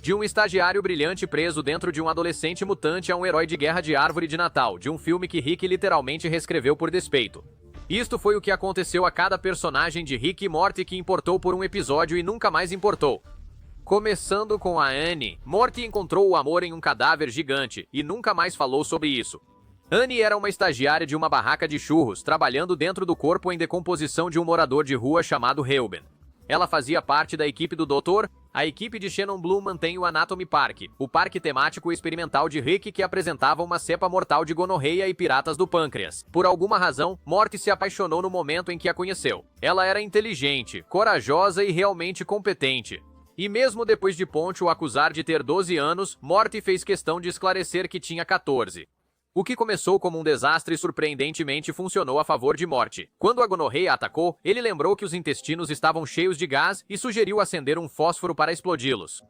De um estagiário brilhante preso dentro de um adolescente mutante a um herói de guerra de árvore de Natal, de um filme que Rick literalmente reescreveu por despeito. Isto foi o que aconteceu a cada personagem de Rick e Morty que importou por um episódio e nunca mais importou. Começando com a Annie, Morty encontrou o amor em um cadáver gigante e nunca mais falou sobre isso. Annie era uma estagiária de uma barraca de churros, trabalhando dentro do corpo em decomposição de um morador de rua chamado Reuben. Ela fazia parte da equipe do Doutor. A equipe de Shannon Bloom mantém o Anatomy Park, o parque temático experimental de Rick que apresentava uma cepa mortal de gonorreia e piratas do pâncreas. Por alguma razão, Morty se apaixonou no momento em que a conheceu. Ela era inteligente, corajosa e realmente competente. E mesmo depois de Ponte o acusar de ter 12 anos, Morty fez questão de esclarecer que tinha 14. O que começou como um desastre surpreendentemente funcionou a favor de Morty. Quando a gonorreia atacou, ele lembrou que os intestinos estavam cheios de gás e sugeriu acender um fósforo para explodi-los.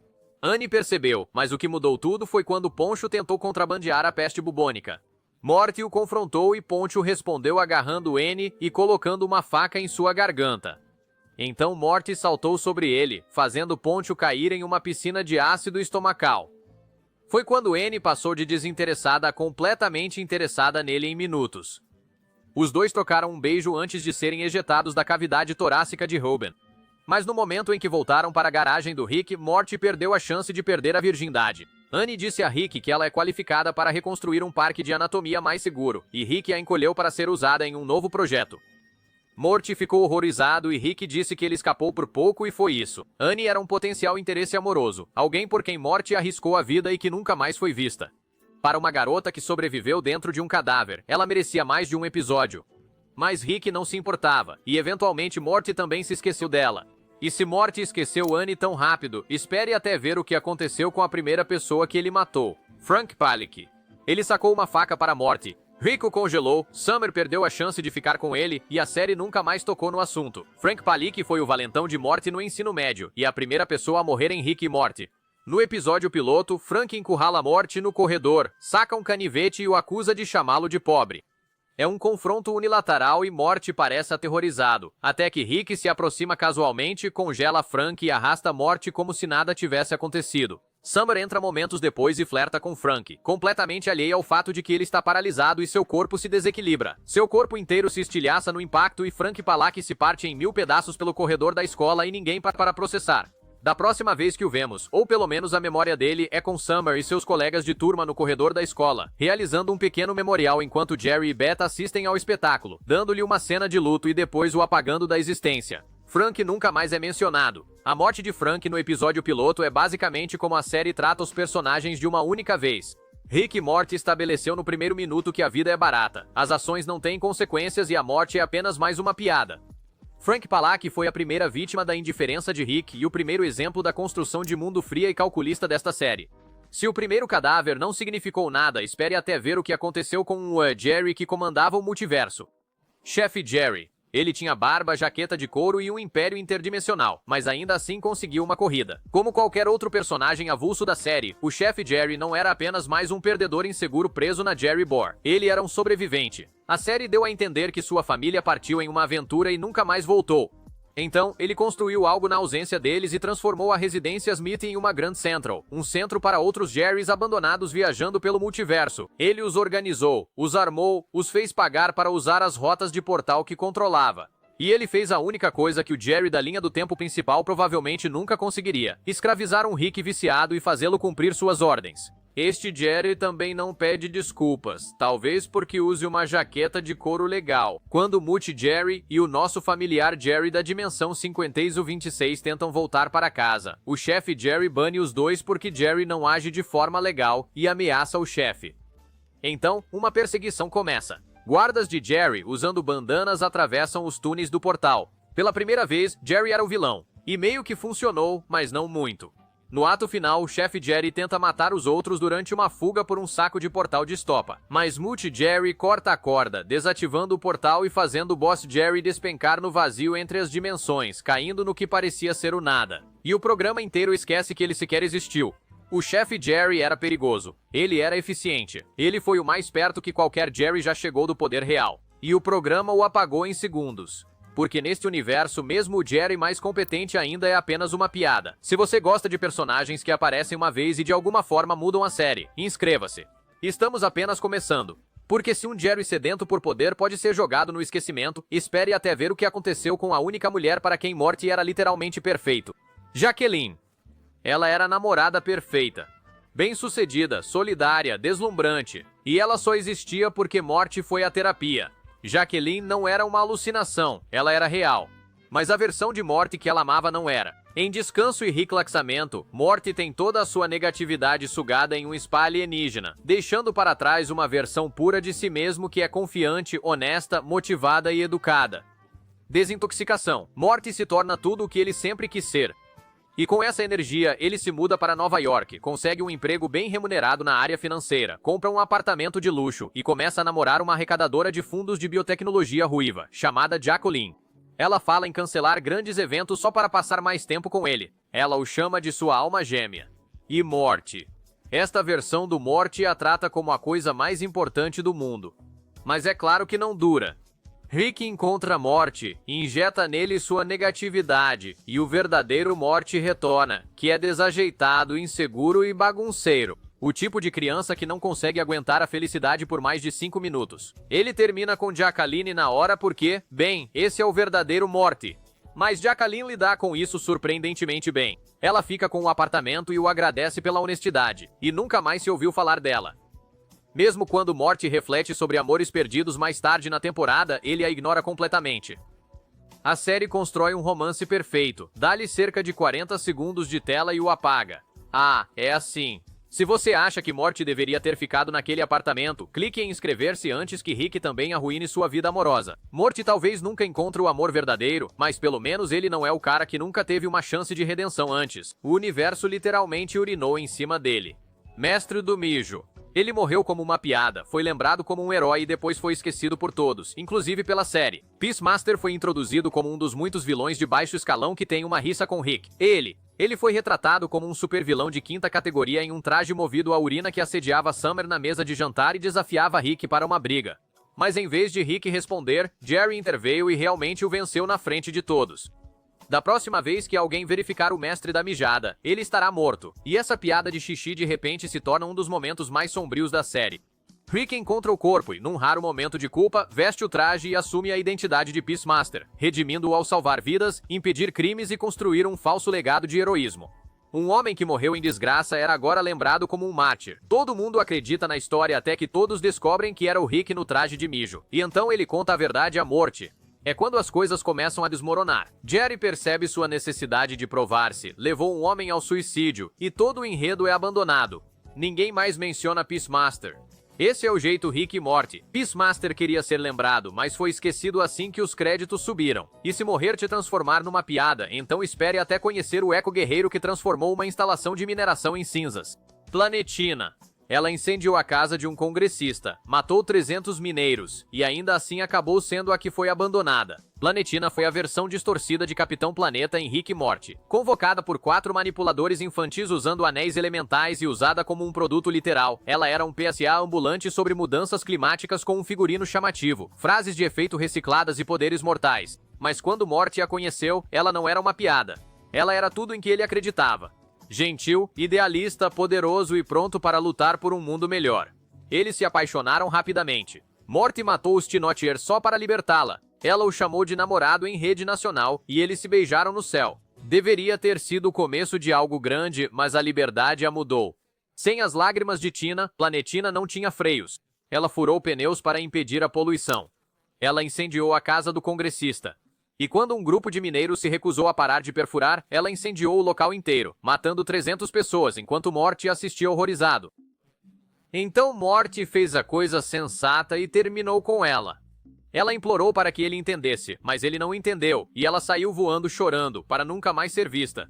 Annie percebeu, mas o que mudou tudo foi quando Poncho tentou contrabandear a peste bubônica. Morty o confrontou e Poncho respondeu agarrando Annie e colocando uma faca em sua garganta. Então Morty saltou sobre ele, fazendo Poncho cair em uma piscina de ácido estomacal. Foi quando Annie passou de desinteressada a completamente interessada nele em minutos. Os dois trocaram um beijo antes de serem ejetados da cavidade torácica de Reuben. Mas no momento em que voltaram para a garagem do Rick, Morty perdeu a chance de perder a virgindade. Annie disse a Rick que ela é qualificada para reconstruir um parque de anatomia mais seguro, e Rick a encolheu para ser usada em um novo projeto. Morty ficou horrorizado e Rick disse que ele escapou por pouco e foi isso. Annie era um potencial interesse amoroso, alguém por quem Morty arriscou a vida e que nunca mais foi vista. Para uma garota que sobreviveu dentro de um cadáver, ela merecia mais de um episódio. Mas Rick não se importava, e eventualmente Morty também se esqueceu dela. E se Morty esqueceu Annie tão rápido, espere até ver o que aconteceu com a primeira pessoa que ele matou, Frank Palick. Ele sacou uma faca para Morty. Rick o congelou, Summer perdeu a chance de ficar com ele e a série nunca mais tocou no assunto. Frank Palick foi o valentão de Morty no ensino médio e a primeira pessoa a morrer em Rick e Morty. No episódio piloto, Frank encurrala Morty no corredor, saca um canivete e o acusa de chamá-lo de pobre. É um confronto unilateral e Morty parece aterrorizado, até que Rick se aproxima casualmente, congela Frank e arrasta Morty como se nada tivesse acontecido. Summer entra momentos depois e flerta com Frank, completamente alheia ao fato de que ele está paralisado e seu corpo se desequilibra. Seu corpo inteiro se estilhaça no impacto e Frank Palick se parte em 1000 pedaços pelo corredor da escola e ninguém para processar. Da próxima vez que o vemos, ou pelo menos a memória dele, é com Summer e seus colegas de turma no corredor da escola, realizando um pequeno memorial enquanto Jerry e Beth assistem ao espetáculo, dando-lhe uma cena de luto e depois o apagando da existência. Frank nunca mais é mencionado. A morte de Frank no episódio piloto é basicamente como a série trata os personagens de uma única vez. Rick e Morty estabeleceu no primeiro minuto que a vida é barata, as ações não têm consequências e a morte é apenas mais uma piada. Frank Palick foi a primeira vítima da indiferença de Rick e o primeiro exemplo da construção de mundo fria e calculista desta série. Se o primeiro cadáver não significou nada, espere até ver o que aconteceu com o Jerry que comandava o multiverso. Chefe Jerry. Ele tinha barba, jaqueta de couro e um império interdimensional, mas ainda assim conseguiu uma corrida. Como qualquer outro personagem avulso da série, o chefe Jerry não era apenas mais um perdedor inseguro preso na Jerry Bore. Ele era um sobrevivente. A série deu a entender que sua família partiu em uma aventura e nunca mais voltou. Então, ele construiu algo na ausência deles e transformou a residência Smith em uma Grand Central, um centro para outros Jerrys abandonados viajando pelo multiverso. Ele os organizou, os armou, os fez pagar para usar as rotas de portal que controlava. E ele fez a única coisa que o Jerry da linha do tempo principal provavelmente nunca conseguiria: escravizar um Rick viciado e fazê-lo cumprir suas ordens. Este Jerry também não pede desculpas, talvez porque use uma jaqueta de couro legal. Quando Multi Jerry e o nosso familiar Jerry da dimensão 5026 tentam voltar para casa, o chefe Jerry bane os dois porque Jerry não age de forma legal e ameaça o chefe. Então, uma perseguição começa. Guardas de Jerry, usando bandanas, atravessam os túneis do portal. Pela primeira vez, Jerry era o vilão, e meio que funcionou, mas não muito. No ato final, o chefe Jerry tenta matar os outros durante uma fuga por um saco de portal de estopa. Mas Multi Jerry corta a corda, desativando o portal e fazendo o boss Jerry despencar no vazio entre as dimensões, caindo no que parecia ser o nada. E o programa inteiro esquece que ele sequer existiu. O chefe Jerry era perigoso. Ele era eficiente. Ele foi o mais perto que qualquer Jerry já chegou do poder real. E o programa o apagou em segundos. Porque neste universo, mesmo o Jerry mais competente ainda é apenas uma piada. Se você gosta de personagens que aparecem uma vez e de alguma forma mudam a série, inscreva-se. Estamos apenas começando. Porque se um Jerry sedento por poder pode ser jogado no esquecimento, espere até ver o que aconteceu com a única mulher para quem Morty era literalmente perfeito. Jacqueline. Ela era a namorada perfeita. Bem-sucedida, solidária, deslumbrante. E ela só existia porque Morty foi à terapia. Jacqueline não era uma alucinação, ela era real. Mas a versão de Morty que ela amava não era. Em Descanso e Relaxamento, Morty tem toda a sua negatividade sugada em um spa alienígena, deixando para trás uma versão pura de si mesmo que é confiante, honesta, motivada e educada. Desintoxicação. Morty se torna tudo o que ele sempre quis ser. E com essa energia, ele se muda para Nova York, consegue um emprego bem remunerado na área financeira, compra um apartamento de luxo e começa a namorar uma arrecadadora de fundos de biotecnologia ruiva, chamada Jacqueline. Ela fala em cancelar grandes eventos só para passar mais tempo com ele. Ela o chama de sua alma gêmea. E Morty. Esta versão do Morty a trata como a coisa mais importante do mundo. Mas é claro que não dura. Rick encontra Morty, injeta nele sua negatividade, e o verdadeiro Morty retorna, que é desajeitado, inseguro e bagunceiro. O tipo de criança que não consegue aguentar a felicidade por mais de 5 minutos. Ele termina com Jacqueline na hora porque, bem, esse é o verdadeiro Morty. Mas Jacqueline lida com isso surpreendentemente bem. Ela fica com o apartamento e o agradece pela honestidade, e nunca mais se ouviu falar dela. Mesmo quando Morty reflete sobre amores perdidos mais tarde na temporada, ele a ignora completamente. A série constrói um romance perfeito, dá-lhe cerca de 40 segundos de tela e o apaga. Ah, é assim. Se você acha que Morty deveria ter ficado naquele apartamento, clique em inscrever-se antes que Rick também arruine sua vida amorosa. Morty talvez nunca encontre o amor verdadeiro, mas pelo menos ele não é o cara que nunca teve uma chance de redenção antes. O universo literalmente urinou em cima dele. Mestre do Mijo. Ele morreu como uma piada, foi lembrado como um herói e depois foi esquecido por todos, inclusive pela série. Peacemaster foi introduzido como um dos muitos vilões de baixo escalão que tem uma rixa com Rick. Ele foi retratado como um supervilão de quinta categoria em um traje movido a urina que assediava Summer na mesa de jantar e desafiava Rick para uma briga. Mas em vez de Rick responder, Jerry interveio e realmente o venceu na frente de todos. Da próxima vez que alguém verificar o mestre da mijada, ele estará morto. E essa piada de xixi de repente se torna um dos momentos mais sombrios da série. Rick encontra o corpo e, num raro momento de culpa, veste o traje e assume a identidade de Peacemaster, redimindo-o ao salvar vidas, impedir crimes e construir um falso legado de heroísmo. Um homem que morreu em desgraça era agora lembrado como um mártir. Todo mundo acredita na história até que todos descobrem que era o Rick no traje de mijo. E então ele conta a verdade a Morty. É quando as coisas começam a desmoronar. Jerry percebe sua necessidade de provar-se, levou um homem ao suicídio, e todo o enredo é abandonado. Ninguém mais menciona Peacemaster. Esse é o jeito Rick e Morty. Peacemaster queria ser lembrado, mas foi esquecido assim que os créditos subiram. E se morrer te transformar numa piada, então espere até conhecer o eco-guerreiro que transformou uma instalação de mineração em cinzas. Planetina. Ela incendiou a casa de um congressista, matou 300 mineiros, e ainda assim acabou sendo a que foi abandonada. Planetina foi a versão distorcida de Capitão Planeta em Rick e Morty, convocada por 4 manipuladores infantis usando anéis elementais e usada como um produto literal. Ela era um PSA ambulante sobre mudanças climáticas com um figurino chamativo, frases de efeito recicladas e poderes mortais. Mas quando Morty a conheceu, ela não era uma piada. Ela era tudo em que ele acreditava. Gentil, idealista, poderoso e pronto para lutar por um mundo melhor. Eles se apaixonaram rapidamente. Morty matou os Tinotier só para libertá-la. Ela o chamou de namorado em rede nacional e eles se beijaram no céu. Deveria ter sido o começo de algo grande, mas a liberdade a mudou. Sem as lágrimas de Tina, Planetina não tinha freios. Ela furou pneus para impedir a poluição. Ela incendiou a casa do congressista. E quando um grupo de mineiros se recusou a parar de perfurar, ela incendiou o local inteiro, matando 300 pessoas, enquanto Morty assistia horrorizado. Então Morty fez a coisa sensata e terminou com ela. Ela implorou para que ele entendesse, mas ele não entendeu, e ela saiu voando chorando, para nunca mais ser vista.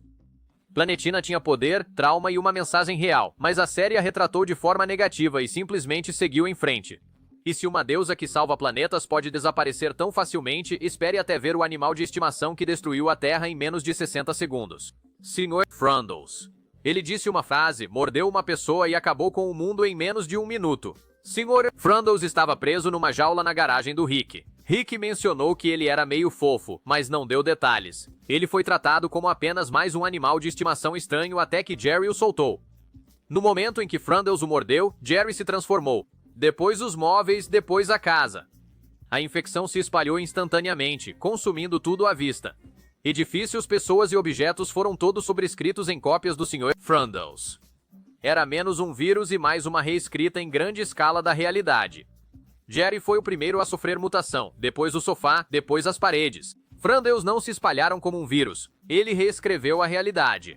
Planetina tinha poder, trauma e uma mensagem real, mas a série a retratou de forma negativa e simplesmente seguiu em frente. E se uma deusa que salva planetas pode desaparecer tão facilmente, espere até ver o animal de estimação que destruiu a Terra em menos de 60 segundos. Sr. Frundles. Ele disse uma frase, mordeu uma pessoa e acabou com o mundo em menos de 1 minuto. Sr. Frundles estava preso numa jaula na garagem do Rick. Rick mencionou que ele era meio fofo, mas não deu detalhes. Ele foi tratado como apenas mais um animal de estimação estranho até que Jerry o soltou. No momento em que Frandles o mordeu, Jerry se transformou. Depois os móveis, depois a casa. A infecção se espalhou instantaneamente, consumindo tudo à vista. Edifícios, pessoas e objetos foram todos sobrescritos em cópias do Sr. Frandles. Era menos um vírus e mais uma reescrita em grande escala da realidade. Jerry foi o primeiro a sofrer mutação, depois o sofá, depois as paredes. Frandles não se espalharam como um vírus. Ele reescreveu a realidade.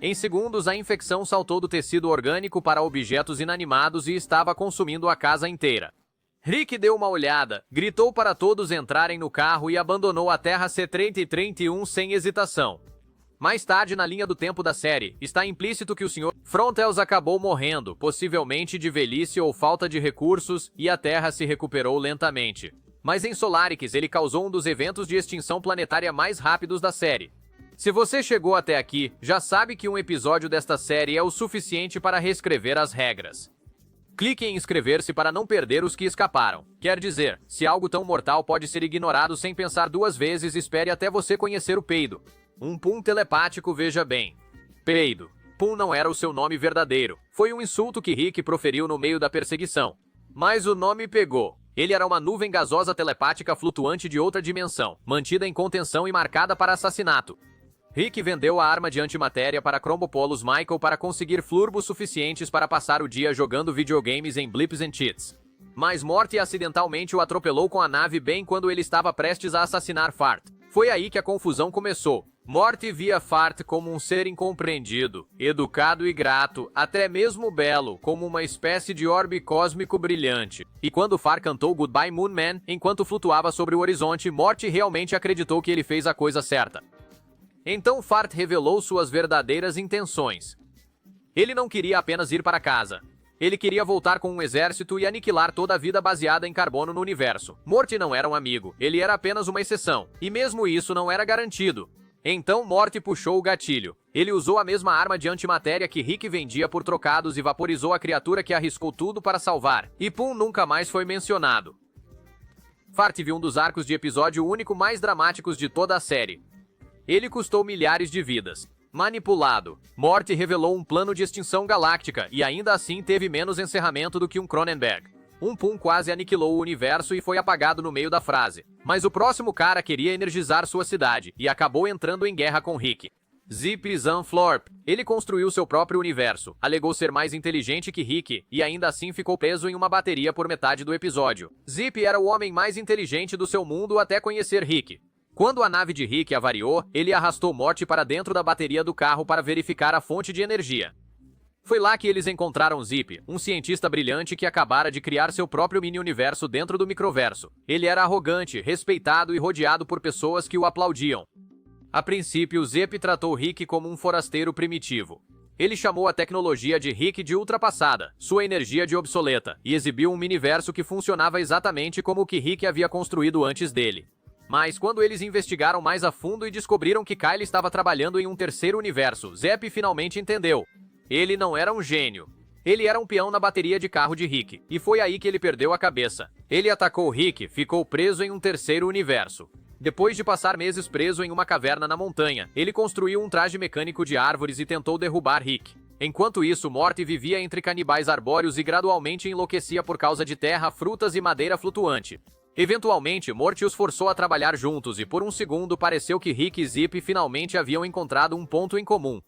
Em segundos, a infecção saltou do tecido orgânico para objetos inanimados e estava consumindo a casa inteira. Rick deu uma olhada, gritou para todos entrarem no carro e abandonou a Terra C-3031 sem hesitação. Mais tarde, na linha do tempo da série, está implícito que o Sr. Frandles acabou morrendo, possivelmente de velhice ou falta de recursos, e a Terra se recuperou lentamente. Mas em Solarix, ele causou um dos eventos de extinção planetária mais rápidos da série. Se você chegou até aqui, já sabe que um episódio desta série é o suficiente para reescrever as regras. Clique em inscrever-se para não perder os que escaparam. Quer dizer, se algo tão mortal pode ser ignorado sem pensar duas vezes, espere até você conhecer o peido. Um pum telepático, veja bem. Peido. Pum não era o seu nome verdadeiro. Foi um insulto que Rick proferiu no meio da perseguição. Mas o nome pegou. Ele era uma nuvem gasosa telepática flutuante de outra dimensão, mantida em contenção e marcada para assassinato. Rick vendeu a arma de antimatéria para Chromopolos Michael para conseguir flurbos suficientes para passar o dia jogando videogames em Blips and Cheats. Mas Morty acidentalmente o atropelou com a nave bem quando ele estava prestes a assassinar Fart. Foi aí que a confusão começou. Morty via Fart como um ser incompreendido, educado e grato, até mesmo belo, como uma espécie de orbe cósmico brilhante. E quando Fart cantou Goodbye Moon Man, enquanto flutuava sobre o horizonte, Morty realmente acreditou que ele fez a coisa certa. Então Fart revelou suas verdadeiras intenções. Ele não queria apenas ir para casa. Ele queria voltar com um exército e aniquilar toda a vida baseada em carbono no universo. Morty não era um amigo, ele era apenas uma exceção. E mesmo isso não era garantido. Então Morty puxou o gatilho. Ele usou a mesma arma de antimatéria que Rick vendia por trocados e vaporizou a criatura que arriscou tudo para salvar. E Pum nunca mais foi mencionado. Fart viu um dos arcos de episódio único mais dramáticos de toda a série. Ele custou milhares de vidas. Manipulado, Morty revelou um plano de extinção galáctica e ainda assim teve menos encerramento do que um Cronenberg. Um Pum quase aniquilou o universo e foi apagado no meio da frase. Mas o próximo cara queria energizar sua cidade e acabou entrando em guerra com Rick. Zip Zanthorp. Ele construiu seu próprio universo, alegou ser mais inteligente que Rick e ainda assim ficou preso em uma bateria por metade do episódio. Zip era o homem mais inteligente do seu mundo até conhecer Rick. Quando a nave de Rick avariou, ele arrastou Morty para dentro da bateria do carro para verificar a fonte de energia. Foi lá que eles encontraram Zip, um cientista brilhante que acabara de criar seu próprio mini-universo dentro do microverso. Ele era arrogante, respeitado e rodeado por pessoas que o aplaudiam. A princípio, Zip tratou Rick como um forasteiro primitivo. Ele chamou a tecnologia de Rick de ultrapassada, sua energia de obsoleta, e exibiu um miniverso que funcionava exatamente como o que Rick havia construído antes dele. Mas quando eles investigaram mais a fundo e descobriram que Kyle estava trabalhando em um terceiro universo, Zep finalmente entendeu. Ele não era um gênio. Ele era um peão na bateria de carro de Rick, e foi aí que ele perdeu a cabeça. Ele atacou Rick, ficou preso em um terceiro universo. Depois de passar meses preso em uma caverna na montanha, ele construiu um traje mecânico de árvores e tentou derrubar Rick. Enquanto isso, Morty vivia entre canibais arbóreos e gradualmente enlouquecia por causa de terra, frutas e madeira flutuante. Eventualmente, Morty os forçou a trabalhar juntos e por um segundo pareceu que Rick e Zip finalmente haviam encontrado um ponto em comum.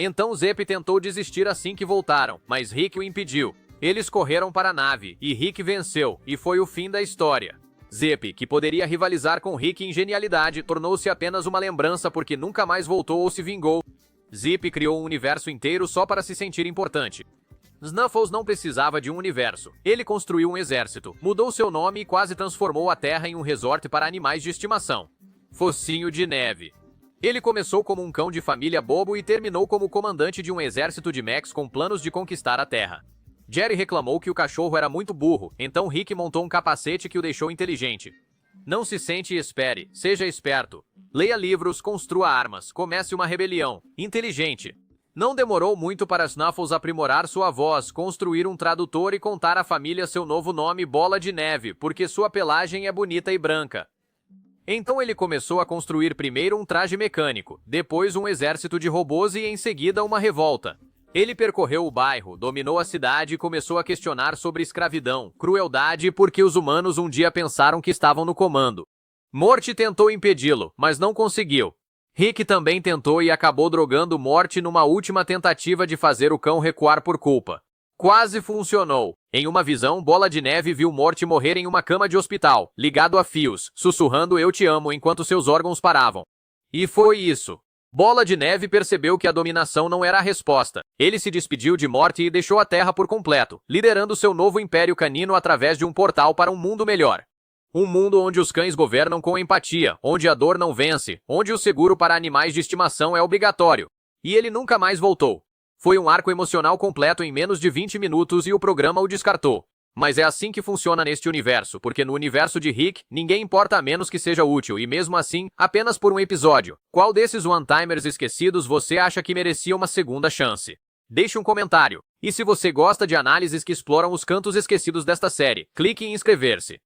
Então Zip tentou desistir assim que voltaram, mas Rick o impediu. Eles correram para a nave, e Rick venceu, e foi o fim da história. Zip, que poderia rivalizar com Rick em genialidade, tornou-se apenas uma lembrança porque nunca mais voltou ou se vingou. Zip criou um universo inteiro só para se sentir importante. Snuffles não precisava de um universo. Ele construiu um exército, mudou seu nome e quase transformou a Terra em um resort para animais de estimação. Focinho de neve. Ele começou como um cão de família bobo e terminou como comandante de um exército de mechs com planos de conquistar a Terra. Jerry reclamou que o cachorro era muito burro, então Rick montou um capacete que o deixou inteligente. Não se sente e espere, seja esperto. Leia livros, construa armas, comece uma rebelião. Inteligente. Não demorou muito para Snuffles aprimorar sua voz, construir um tradutor e contar à família seu novo nome Bola de Neve, porque sua pelagem é bonita e branca. Então ele começou a construir primeiro um traje mecânico, depois um exército de robôs e em seguida uma revolta. Ele percorreu o bairro, dominou a cidade e começou a questionar sobre escravidão, crueldade porque os humanos um dia pensaram que estavam no comando. Morty tentou impedi-lo, mas não conseguiu. Rick também tentou e acabou drogando Morty numa última tentativa de fazer o cão recuar por culpa. Quase funcionou. Em uma visão, Bola de Neve viu Morty morrer em uma cama de hospital, ligado a fios, sussurrando "Eu te amo" enquanto seus órgãos paravam. E foi isso. Bola de Neve percebeu que a dominação não era a resposta. Ele se despediu de Morty e deixou a Terra por completo, liderando seu novo império canino através de um portal para um mundo melhor. Um mundo onde os cães governam com empatia, onde a dor não vence, onde o seguro para animais de estimação é obrigatório. E ele nunca mais voltou. Foi um arco emocional completo em menos de 20 minutos e o programa o descartou. Mas é assim que funciona neste universo, porque no universo de Rick, ninguém importa a menos que seja útil e mesmo assim, apenas por um episódio. Qual desses one-timers esquecidos você acha que merecia uma segunda chance? Deixe um comentário. E se você gosta de análises que exploram os cantos esquecidos desta série, clique em inscrever-se.